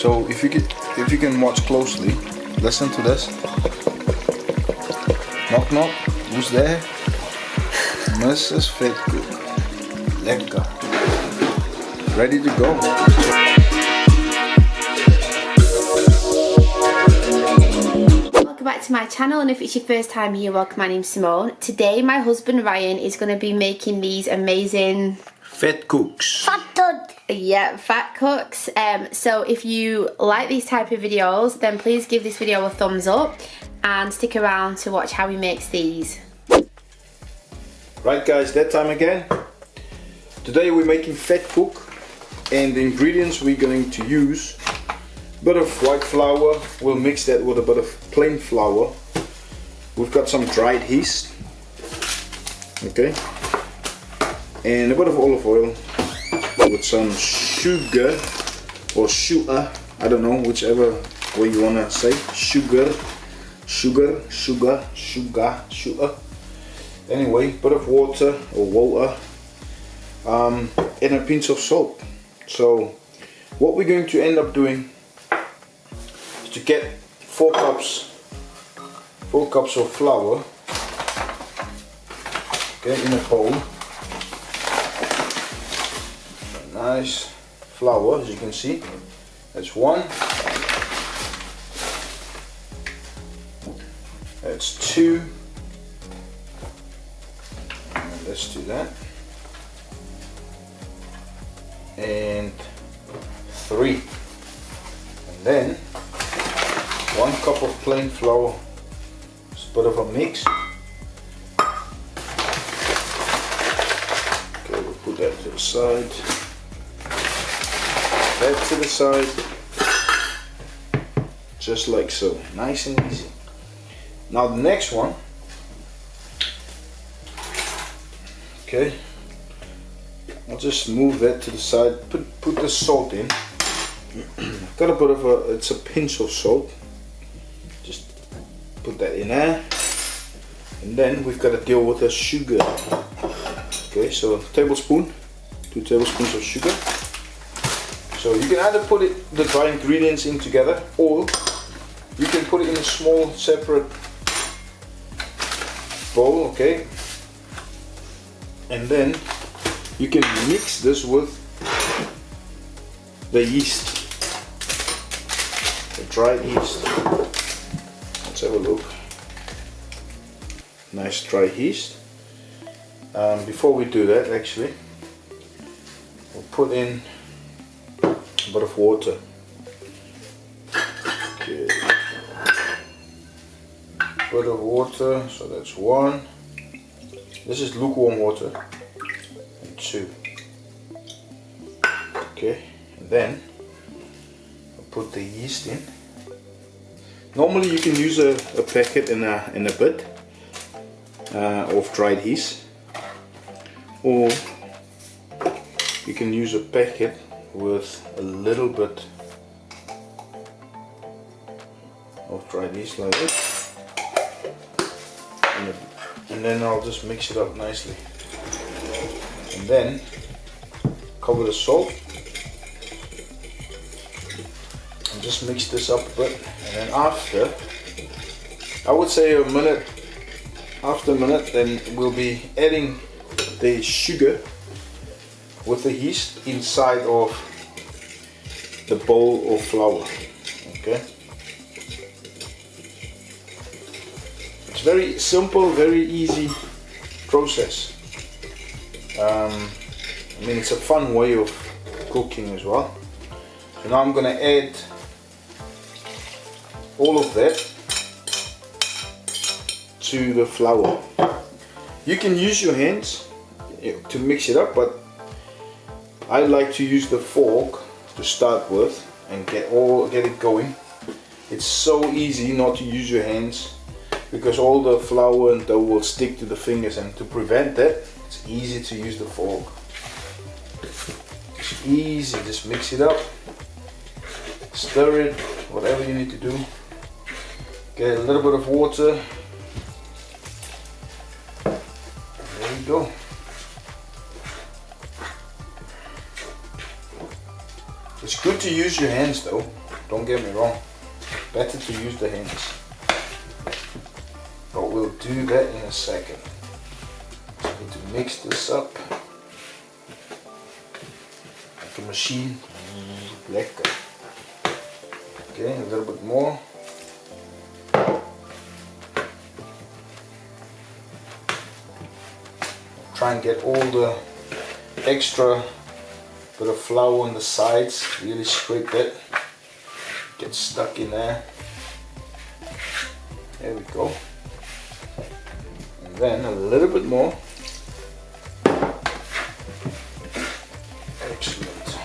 So if you can watch closely, listen to this. Knock knock, who's there? Mrs. Vetkoek. Lekker. Ready to go. Welcome back to my channel, and if it's your first time here, welcome. My name's Simone. Today my husband Ryan is going to be making these amazing Vetkoeks. Yeah, fat cooks. So if you like these type of videos, then please give this video a thumbs up and stick around to watch how he makes these. Right guys, that time again. Today we're making vetkoek, and the ingredients we're going to use: a bit of white flour. We'll mix that with a bit of plain flour. We've got some dried yeast, okay, and a bit of olive oil with some sugar or sugar, I don't know, whichever way you wanna say. Sugar. Anyway, bit of water or water, and a pinch of salt. So what we're going to end up doing is to get 4 cups of flour, okay, in a bowl. Nice flour, as you can see. That's 1. That's 2. And let's do that. And 3. And then 1 cup of plain flour. Just a bit of a mix. Okay, we'll put that to the side. That to the side, just like so, nice and easy. Now the next one, okay, I'll just move that to the side, put the salt in. Got a bit of it's a pinch of salt, just put that in there, and then we've got to deal with the sugar. Okay, so a tablespoon, 2 tablespoons of sugar. So you can either put the dry ingredients in together, or you can put it in a small separate bowl, okay? And then you can mix this with the yeast, the dried yeast. Let's have a look. Nice dry yeast. Before we do that, actually, we'll put in a bit of water. Okay. Bit of water, so that's 1. This is lukewarm water. And 2. Okay, and then I'll put the yeast in. Normally you can use a packet and a bit of dried yeast, or you can use a packet with a little bit of dried yeast like this, and then I'll just mix it up nicely, and then cover the salt and just mix this up a bit, and then after, I would say a minute, after a minute, then we'll be adding the sugar with the yeast inside of the bowl of flour. Okay, it's very simple, very easy process. I mean, it's a fun way of cooking as well. So now I'm gonna add all of that to the flour. You can use your hands to mix it up, but I like to use the fork to start with and get it going. It's so easy not to use your hands, because all the flour and dough will stick to the fingers, and to prevent that, it's easy to use the fork. It's easy, just mix it up, stir it, whatever you need to do. Get a little bit of water. There you go. It's good to use your hands though. don't get me wrong, better to use the hands, but we'll do that in a second. So I need to mix this up like a machine. Lekker. Okay, a little bit more. Try and get all the extra bit of flour on the sides, really scrape that, get stuck in there. There we go. And then a little bit more. Excellent.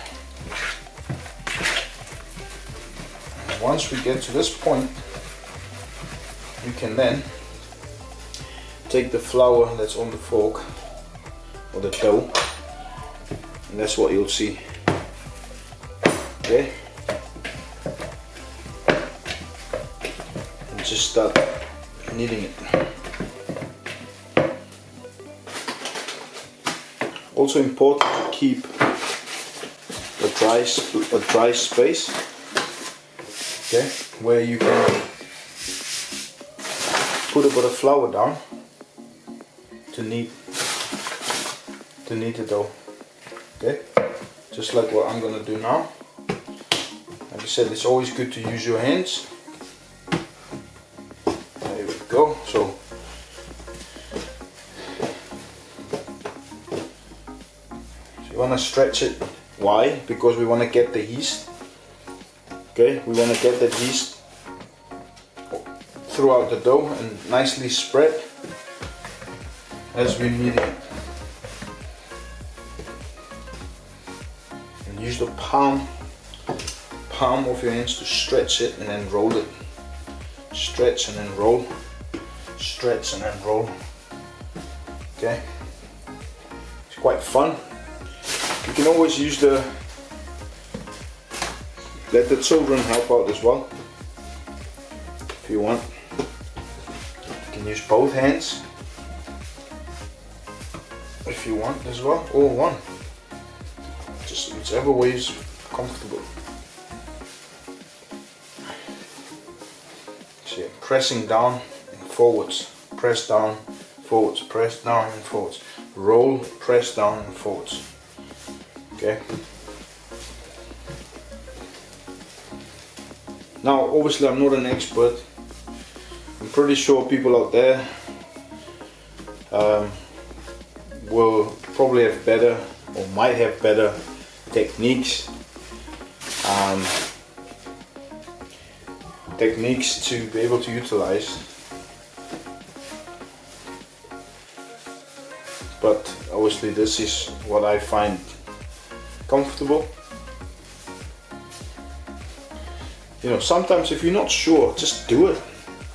And once we get to this point, you can then take the flour that's on the fork, or the dough, and that's what you'll see. Okay, and just start kneading it. Also important to keep a dry space, okay, where you can put a bit of flour down to knead the dough. Okay, just like what I'm gonna do now. Like I said, it's always good to use your hands. There we go. So you want to stretch it. Why? Because we want to get the yeast. Okay, we want to get that yeast throughout the dough and nicely spread as we're kneading it. And use the palm of your hands to stretch it and then roll it. Stretch and then roll. Stretch and then roll. Okay, it's quite fun. You can always use let the children help out as well if you want. You can use both hands if you want as well, or one, just whichever way is comfortable. So you're pressing down and forwards, press down, forwards, press down and forwards, roll, press down and forwards. Okay. Now, obviously, I'm not an expert. I'm pretty sure people out there will probably have better, or might have better techniques to be able to utilize. But obviously, this is what I find comfortable. You know, sometimes if you're not sure, just do it.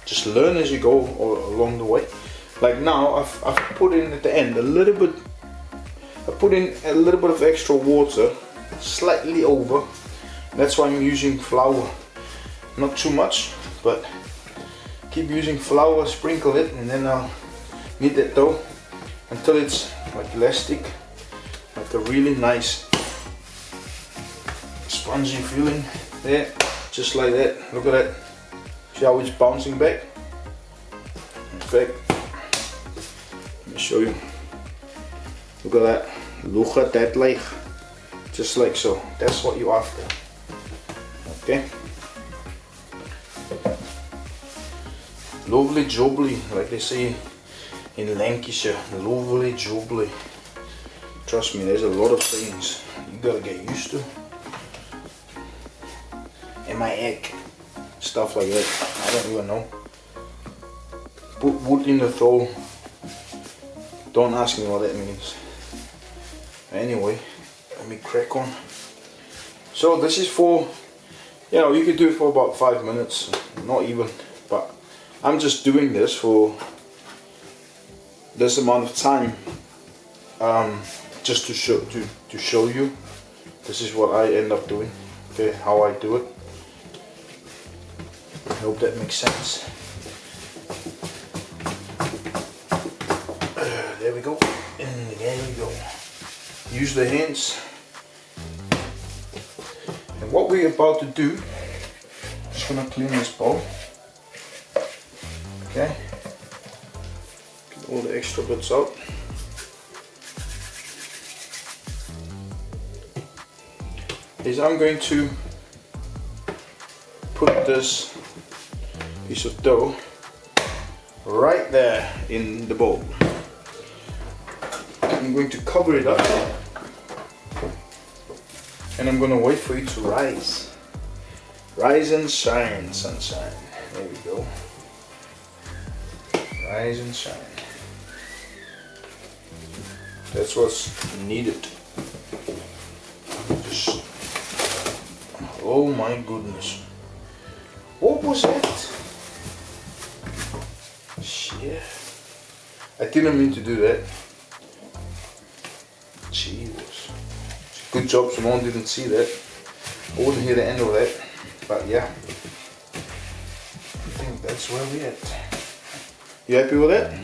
Just learn as you go or along the way. Like now, I've put in at the end a little bit. I put in a little bit of extra water, slightly over. That's why I'm using flour. Not too much, but keep using flour. Sprinkle it, and then I'll knead that dough until it's like elastic, like a really nice spongy feeling there. Just like that. Look at that. See how it's bouncing back? In fact, let me show you. Look at that. Look at that, like. Just like so. That's what you're after. Okay. Lovely jubbly, like they say in Lancashire. Lovely jubbly. Trust me, there's a lot of things you gotta get used to. In my egg, stuff like that. I don't even know. Put wood in the throw. Don't ask me what that means. Anyway, let me crack on. So this is for, you know, you could do it for about 5 minutes, not even. But I'm just doing this for this amount of time, just to show you. This is what I end up doing. Okay, how I do it. I hope that makes sense. There we go, and there we go. Use the hands. And what we're about to do Just gonna clean this bowl. Okay. Get all the extra bits out. Is I'm going to put this piece of dough right there in the bowl. I'm going to cover it up and I'm going to wait for it to rise. Rise and shine, sunshine. There we go. Rise and shine. That's what's needed. Just, oh my goodness. What was that? Shit. I didn't mean to do that. Jesus. Good job Simone didn't see that. I wouldn't hear the end of that. But yeah. I think that's where we're at. You happy with that?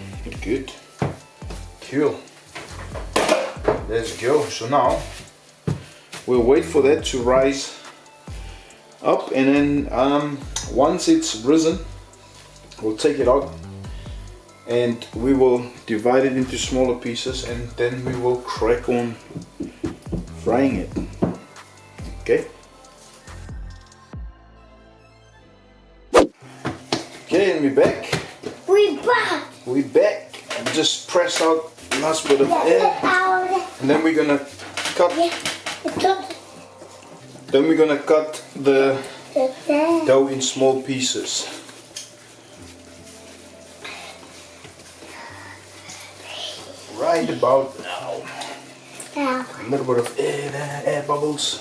Good. Cool. Let's go. So now we'll wait for that to rise up, and then once it's risen, we'll take it out and we will divide it into smaller pieces, and then we will crack on frying it. Okay. Okay, and we're back. We're back. I just pressed out the last bit of air, and then we're gonna cut. Then we're gonna cut the dough in small pieces. Right about now. A little bit of air there, air bubbles.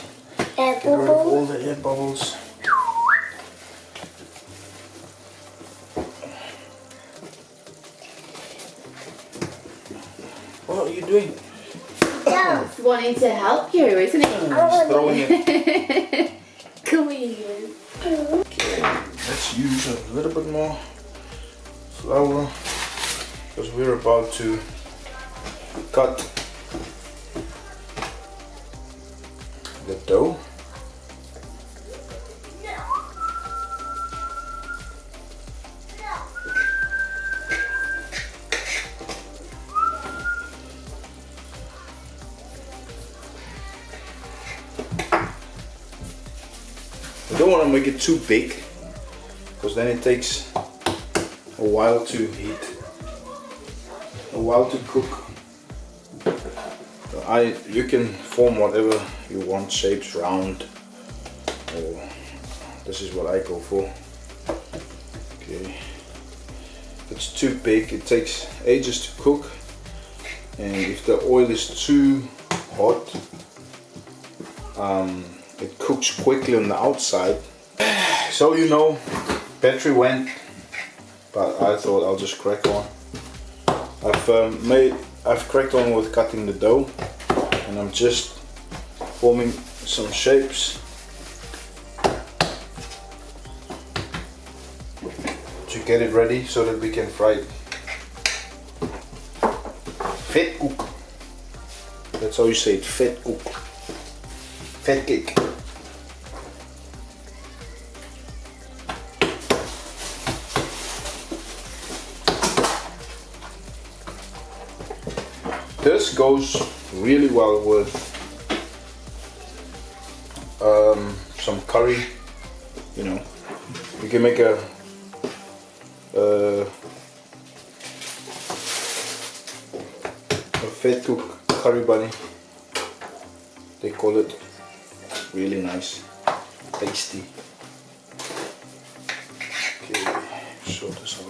Get rid of all the air bubbles. What are you doing? He's wanting to help you, isn't he? He's throwing it. Come here. Okay, let's use a little bit more flour because we're about to cut the dough. I don't want to make it too big because then it takes a while to heat, a while to cook. You can form whatever you want, shapes, round, or this is what I go for. Okay, if it's too big, it takes ages to cook, and if the oil is too hot, it cooks quickly on the outside. So you know, battery went, but I thought I'll just crack on. I've cracked on with cutting the dough, and I'm just forming some shapes to get it ready so that we can fry it. Vetkoek. That's how you say it, vetkoek. Vetkoek. This goes really well with some curry. You know, you can make a vetkoek curry bunny. They call it. Really nice, tasty. Okay, sort this out.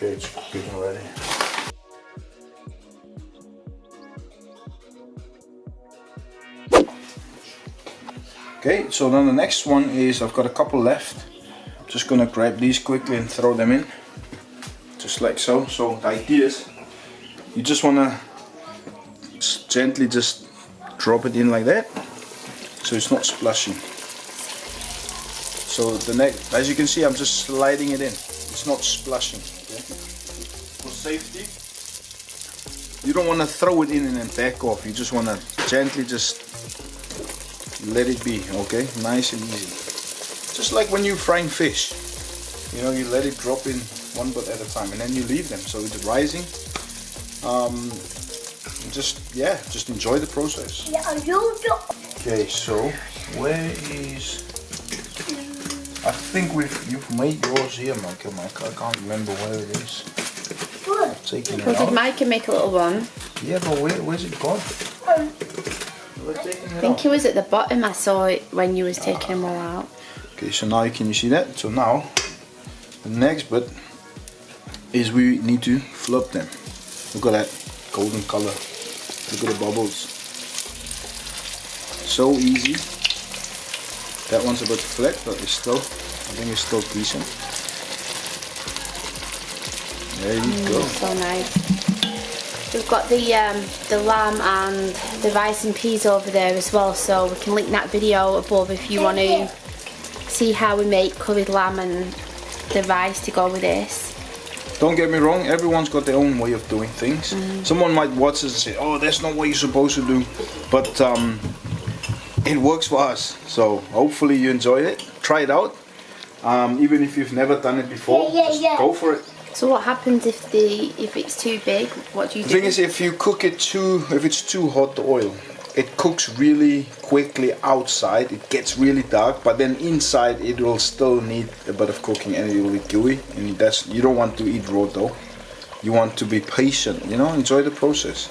Okay, it's cooking already. Okay, so then the next one is, I've got a couple left. I'm just gonna grab these quickly and throw them in. Just like so. So the idea is, you just wanna gently just drop it in like that, so it's not splashing. So the next, as you can see, I'm just sliding it in. It's not splashing. Okay? For safety, you don't want to throw it in and then back off. You just want to gently just let it be. Okay, nice and easy. Just like when you're frying fish, you know, you let it drop in one bit at a time, and then you leave them so it's rising. Just enjoy the process. Okay, so where is? I think you've made yours here, Michael. I can't remember where it is. Taking it out. Did Micah make a little one? Yeah, but where's it gone? I think it was at the bottom. I saw it when you was taking them all out. Okay, so now can you see that? So now the next bit is we need to flip them. Look at that golden color. Look at the bubbles. So easy. That one's a bit flat, but it's still, I think it's still decent. There you go. So nice. We've got the lamb and the rice and peas over there as well, so we can link that video above if you want to see how we make curried lamb and the rice to go with this. Don't get me wrong, everyone's got their own way of doing things. Someone might watch this and say, oh, that's not what you're supposed to do, but it works for us. So hopefully you enjoy it. Try it out. Even if you've never done it before, just go for it. So what happens if it's too big? What do you do? The thing is, if you cook it if it's too hot, the oil, it cooks really quickly outside. It gets really dark, but then inside it will still need a bit of cooking, and it will be gooey. And you don't want to eat raw though. You want to be patient. You know, enjoy the process.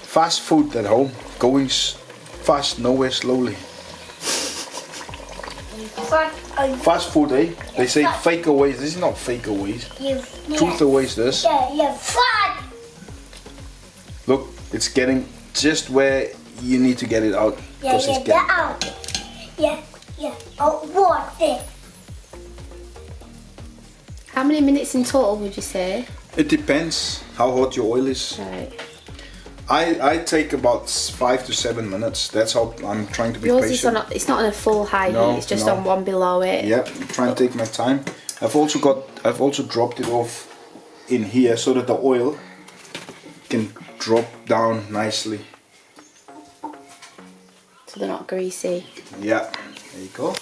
Fast food at home, going fast, nowhere slowly. Fast food, eh? They say fake aways. This is not fake aways. Truth aways this. Look, it's getting just where you need to get it out. It's getting out. Water. How many minutes in total would you say? It depends how hot your oil is. Right. I take about 5 to 7 minutes. That's how I'm trying to be Yours patient. it's not on a full high heat. It's just on one below it. Yeah, I'm trying to take my time. I've also dropped it off in here so that the oil can drop down nicely. So they're not greasy. Yeah, there you go.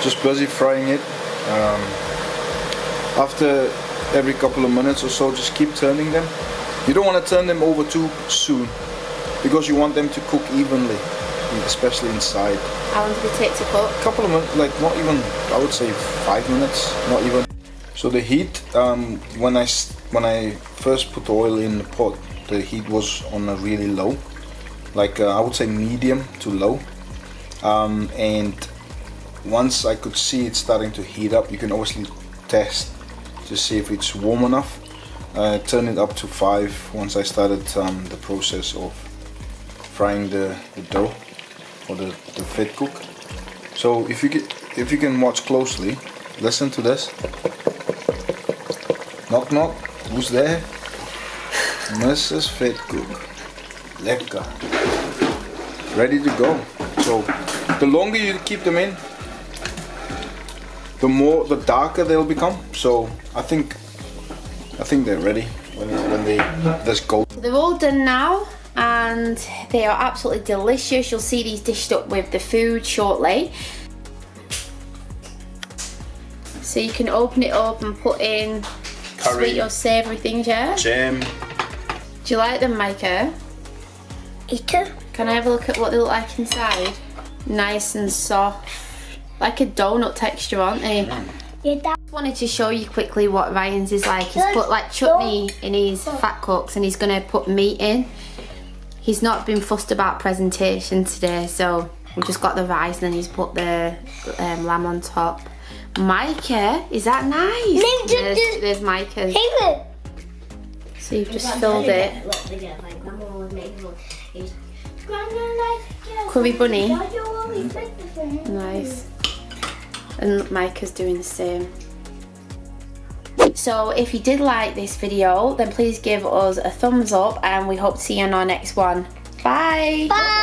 Just busy frying it. After every couple of minutes or so, just keep turning them. You don't want to turn them over too soon because you want them to cook evenly, especially inside. How long did it take to cook? A couple of minutes, like not even, I would say 5 minutes, not even. So the heat, when I first put the oil in the pot, the heat was on a really low, like I would say medium to low. And once I could see it starting to heat up, you can obviously test to see if it's warm enough. Turn it up to 5 once I started the process of frying the dough or the vetkoek. So if you can watch closely, listen to this. Knock knock, who's there? Mrs. Vetkoek. Lekker. Ready to go. So the longer you keep them in, the darker they'll become. So I think they're ready when they just go. So they're all done now and they are absolutely delicious. You'll see these dished up with the food shortly. So you can open it up and put in Curry, sweet or savoury things, yeah? jam. Do you like them, Micah? Eat it. Can I have a look at what they look like inside? Nice and soft. Like a donut texture, aren't they? Yeah, that. I wanted to show you quickly what Ryan's is like. He's put like chutney in his Vetkoeks and he's going to put meat in. He's not been fussed about presentation today, so We've just got the rice and then he's put the lamb on top. Micah, is that nice? There's Micah's. So you've just filled it. Curry bunny. Nice. And Micah's doing the same. So if you did like this video, then please give us a thumbs up and we hope to see you on our next one. Bye! Bye!